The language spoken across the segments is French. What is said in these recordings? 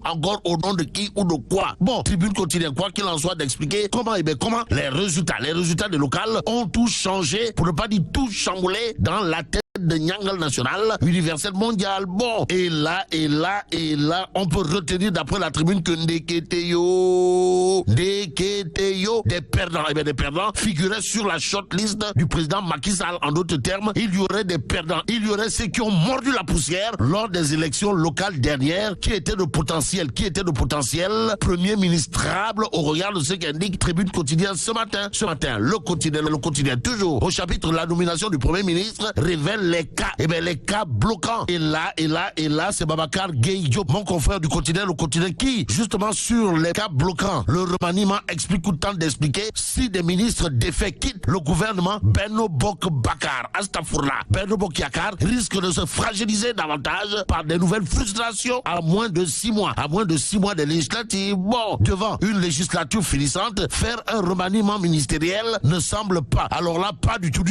encore au nom de qui ou de quoi. Bon, Tribune quotidienne, quoi qu'il en soit, d'expliquer comment, comment les résultats des locales ont tout changé, pour ne pas dire tout chamboulé dans la tête de Nyangal national, universel mondial. Bon, et là, on peut retenir d'après la Tribune que Ndeketeyo, des perdants, des perdants figuraient sur la shortlist du président Macky Sall. En d'autres termes, il y aurait des perdants. Il y aurait ceux qui ont mordu la poussière lors des élections locales dernières, qui étaient de potentiel premier ministrable au regard de ce qu'indique Tribune quotidienne ce matin. Le quotidien, toujours au chapitre de la nomination du premier ministre, révèle les cas, les cas bloquants. Et là, c'est Babacar Gueye Diop, mon confrère du quotidien, le quotidien, qui, justement, sur les cas bloquants, le remaniement explique ou tente d'expliquer si des ministres défaits quittent le gouvernement, Benno Bokk Bakar, Astafourla, Benno Bokk Yakaar risque de se fragiliser davantage par des nouvelles frustrations à moins de 6 mois des législatives. Bon, devant une législature finissante, faire un remaniement ministériel ne semble pas, alors là, pas du tout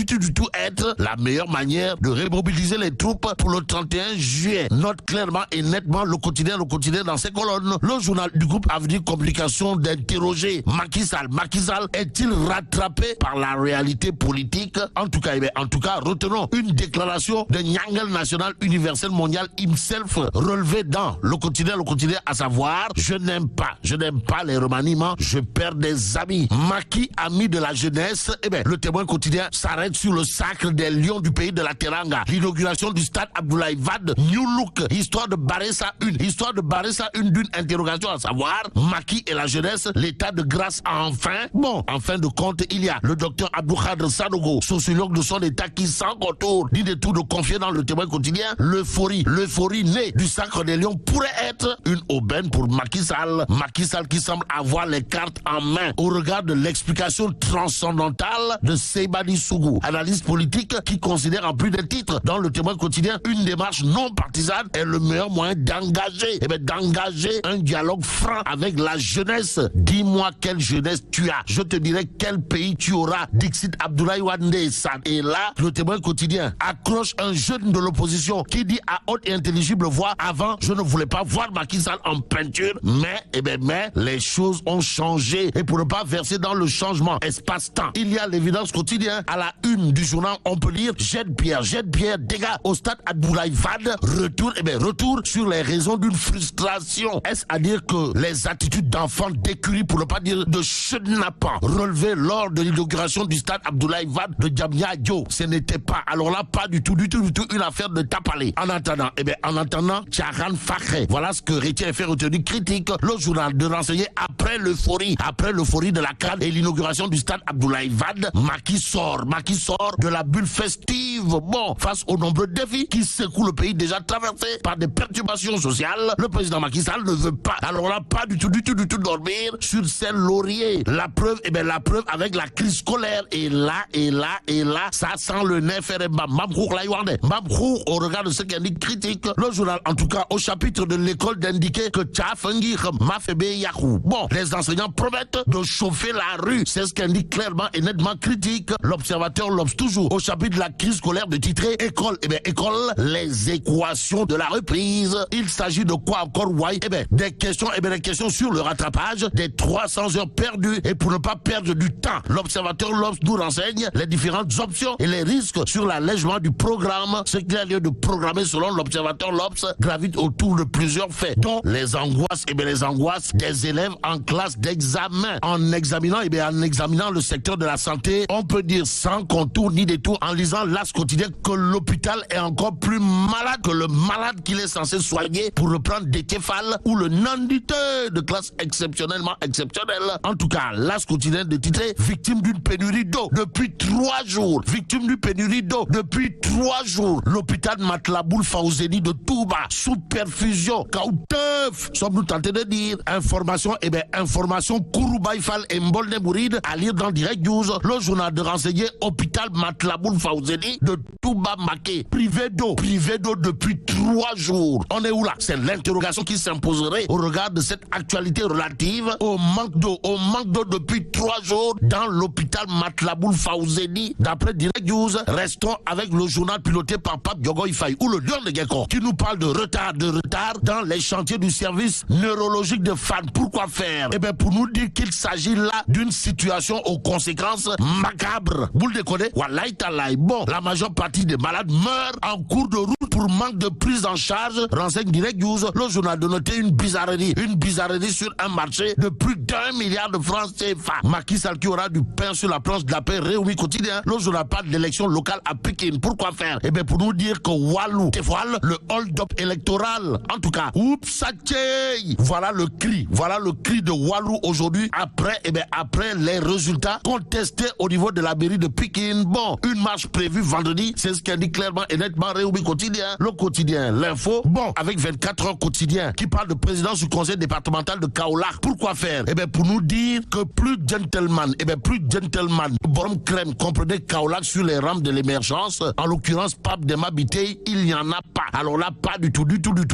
être la meilleure manière de remobiliser les troupes pour le 31 juillet. Note clairement et nettement le quotidien dans ses colonnes. Le journal du groupe Avenir Communication d'interroger Macky Sall. Macky Sall est-il rattrapé par la réalité politique? En tout cas, retenons une déclaration de Nyangal national universel mondial himself relevée dans le quotidien, à savoir, je n'aime pas les remaniements, je perds des amis. Macky, ami de la jeunesse, le Témoin quotidien s'arrête sur le sacre des lions du pays de la Teranga. L'inauguration du stade Abdoulaye Wade, New Look, histoire de barrer ça une d'une interrogation, à savoir, Macky et la jeunesse, l'état de grâce enfin. Bon, en fin de compte, il y a le docteur Abdou Khadre Sanogo, sociologue de son état, qui sans contour, ni de tout de confier dans le Témoin quotidien, l'euphorie née du sacre des lions pourrait être une aubaine pour Macky Sall. Macky Sall qui semble avoir les cartes en main au regard de l'explication transcendantale de Seybani Sougou, analyste politique qui considère en plus des titres dans le Témoin quotidien une démarche non partisane est le meilleur moyen d'engager un dialogue franc avec la jeunesse. Dis-moi quelle jeunesse tu as, je te dirai quel pays tu auras. Dixit Abdoulaye Wade. Et là, le Témoin quotidien accroche un jeune de l'opposition qui dit à haute et intelligible voix, avant je ne voulais pas voir Macky Sall en peinture, mais les choses ont changé, et pour ne pas verser dans le changement espace-temps, il y a l'évidence quotidien à la une du journal. On peut lire jette pierre, dégâts au stade Abdoulaye Wade, retour sur les raisons d'une frustration. Est-ce à dire que les attitudes d'enfants d'écurie, pour ne pas dire de chenapans, relevées lors de l'inauguration du stade Abdoulaye Wade de Diamniadio, ce n'était pas, alors là, pas du tout une affaire de tapalé. En attendant, Tcharan Fakhé, voilà ce que retient et fait retenir critique le journal de renseigner après l'euphorie de la CAN et l'inauguration du stade Abdoulaye Wade. Macky sort de la bulle festive. Bon, face aux nombreux défis qui secouent le pays déjà traversé par des perturbations sociales, le président Macky Sall ne veut pas, alors là, pas du tout dormir sur ses lauriers. La preuve avec la crise scolaire. Et là, ça sent le nef et Mbamkhou au regard de ce qu'indique critique le journal. En tout cas, au chapitre de l'école d'indiquer que Tchafengi Mafebe Yakou. Bon, les enseignants promettent de chauffer la rue. C'est ce qu'indique clairement et nettement critique l'Observateur L'Obs, toujours au chapitre de la crise scolaire, de titrer école, les équations de la reprise. Il s'agit de quoi encore, des questions sur le rattrapage des 300 heures perdues, et pour ne pas perdre du temps, l'Observateur L'Obs nous renseigne les différentes options et les risques sur l'allègement du programme. Ce qu'il y a lieu de programmer selon l'Observateur L'Obs gravite autour de plusieurs faits, dont les angoisses des élèves en classe d'examen. En examinant le secteur de la santé, on peut dire sans contour ni détour, en lisant l'As quotidien, que l'hôpital est encore plus malade que le malade qu'il est censé soigner, pour reprendre des képhales ou le nandité de classe exceptionnellement exceptionnelle. En tout cas, l'As quotidien de titrer victime d'une pénurie d'eau depuis 3 jours. L'hôpital Matlaboul Fawzeni de Touba sous perfusion. Kauteuf, sommes-nous tentés de dire. Information Kouroubaïfal et Mbolne Bouride à lire dans Direct News, le journal de renseigner hôpital Matlaboul Fawzeni de Touba. Touba Maké, privé d'eau depuis 3 jours. On est où là? C'est l'interrogation qui s'imposerait au regard de cette actualité relative au manque d'eau depuis 3 jours dans l'hôpital Matlaboul Fawzeni. D'après Direct News, restons avec le journal piloté par Pape Diogoy Faye ou le Lion de Gecko qui nous parle de retard dans les chantiers du service neurologique de Fan. Pourquoi faire? Eh bien, pour nous dire qu'il s'agit là d'une situation aux conséquences macabres. Vous le déconnez? Wallahi talaï. Bon, la majeure partie des malades meurent en cours de route pour manque de prise en charge. Renseigne Direct News, le journal de noter une bizarrerie sur un marché de plus d'1 milliard de francs CFA. Macky Sall qui aura du pain sur la planche de la paix. Réumi quotidien, le journal parle d'élections locales à Pékin. Pourquoi faire? Eh bien, pour nous dire que Walou dévoile le hold-up électoral. En tout cas, oups, voilà le cri de Walou aujourd'hui après les résultats contestés au niveau de la mairie de Pékin. Bon, une marche prévue vendredi, c'est ce qu'elle dit clairement et nettement Réumi quotidien, le quotidien, l'info. Bon, avec 24 heures quotidien qui parle de présidence du conseil départemental de Kaolack. Pourquoi faire? Eh bien, pour nous dire que plus gentleman, Borom Crème, comprenez Kaolack sur les rampes de l'émergence, en l'occurrence Pape Demba Bitèye, il n'y en a pas. Alors là, pas du tout.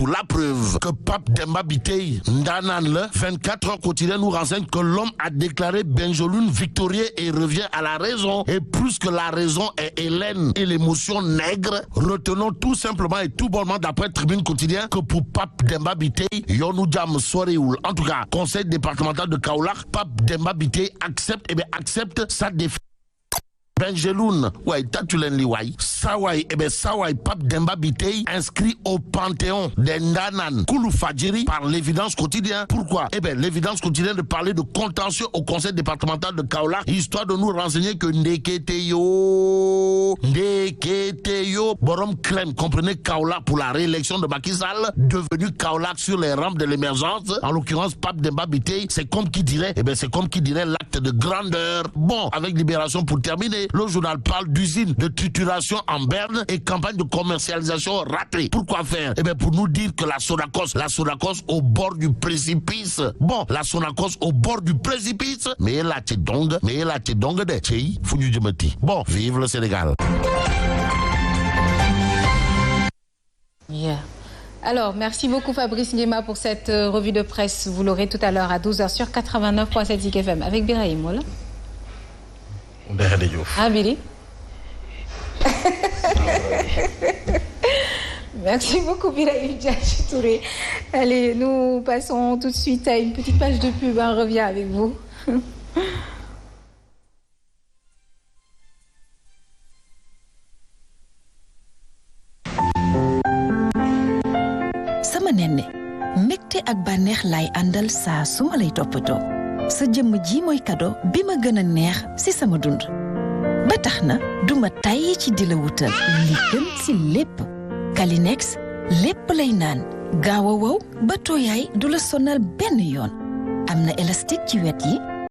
La preuve que Pape Demba Bitèye, Ndanan le 24 heures quotidien nous renseigne que l'homme a déclaré Benjeloun victorieux et revient à la raison. Et plus que la raison est Hélène et l'émotion nègre, retenons tout simplement et tout bonnement d'après Tribune quotidien que pour Pape Demba Bitèye, Yonou Djam Soreoul, en tout cas, conseil départemental de Kaolack, Pape Demba Bitèye accepte sa défaite. Benjeloun, Sawai, Pape Demba Bitèye inscrit au Panthéon des Ndanan Koulou Fadjiri par l'évidence quotidien. Pourquoi? Eh bien, l'évidence quotidienne de parler de contentieux au conseil départemental de Kaolack, histoire de nous renseigner que Ndeketeyo, Borom Clem, comprenez Kaolack pour la réélection de Macky Sall, devenu Kaolack sur les rampes de l'émergence, en l'occurrence Pape Demba Bitèye, c'est comme qui dirait l'acte de grandeur. Bon, avec Libération pour terminer, le journal parle d'usine de trituration en berne et campagne de commercialisation ratée. Pourquoi faire? Eh bien, pour nous dire que la Sonacos au bord du précipice. Bon, la Sonacos au bord du précipice. Mais là, t'es donc de Tchéi, Founou Djemeti. Bon, vive le Sénégal. Yeah. Alors, merci beaucoup Fabrice Ndiema pour cette revue de presse. Vous l'aurez tout à l'heure à 12h sur 89.7 Zik FM avec Birahim, voilà. Ah, Billy. Merci beaucoup, Birahim Touré. Allez, nous passons tout de suite à une petite page de pub. On revient avec vous. Sama nenne, mbégte ak bànneex lay àndal saa su ma lay toppatoo. Sa jëmm ji mooy cadeau bi ma gën a neex ci sama dund. Ba tax na duma tàyyi ci di la wutal li gën ci lépp. Kalinex lépp lay naan gaaw a wow ba tooyaay du la sonal benn yoon. Am na élastique ci wet yi